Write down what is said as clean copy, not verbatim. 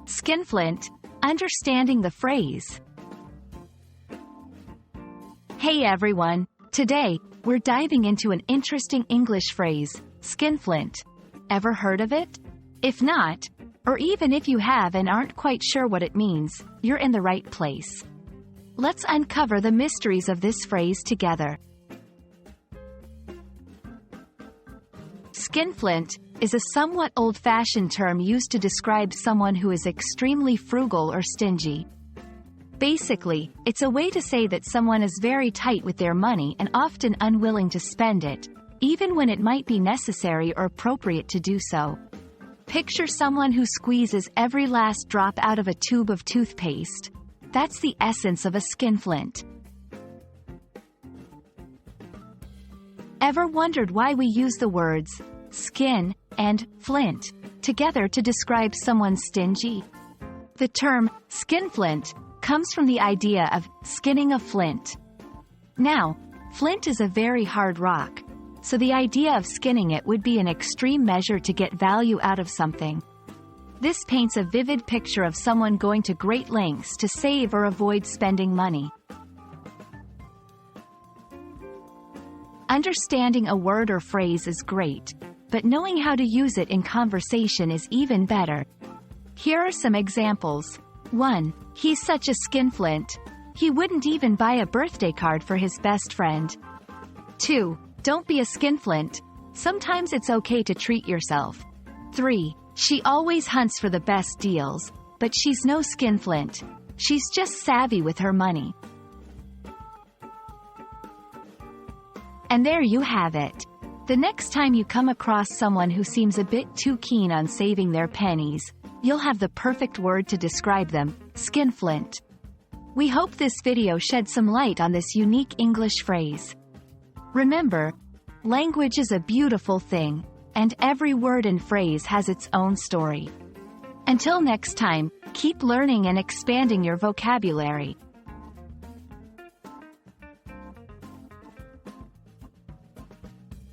Skinflint, understanding the phrase. Hey everyone, today, we're diving into an interesting English phrase, skinflint. Ever heard of it? If not, or even if you have and aren't quite sure what it means, you're in the right place. Let's uncover the mysteries of this phrase together. Skinflint is a somewhat old-fashioned term used to describe someone who is extremely frugal or stingy. Basically, it's a way to say that someone is very tight with their money and often unwilling to spend it, even when it might be necessary or appropriate to do so. Picture someone who squeezes every last drop out of a tube of toothpaste. That's the essence of a skinflint. Ever wondered why we use the words skin and flint together to describe someone stingy? The term skinflint comes from the idea of skinning a flint. Now, flint is a very hard rock, so the idea of skinning it would be an extreme measure to get value out of something. This paints a vivid picture of someone going to great lengths to save or avoid spending money. Understanding a word or phrase is great, but knowing how to use it in conversation is even better. Here are some examples. 1. He's such a skinflint. He wouldn't even buy a birthday card for his best friend. 2. Don't be a skinflint. Sometimes it's okay to treat yourself. 3. She always hunts for the best deals, but she's no skinflint. She's just savvy with her money. And there you have it. The next time you come across someone who seems a bit too keen on saving their pennies, you'll have the perfect word to describe them, skinflint. We hope this video shed some light on this unique English phrase. Remember, language is a beautiful thing, and every word and phrase has its own story. Until next time, keep learning and expanding your vocabulary.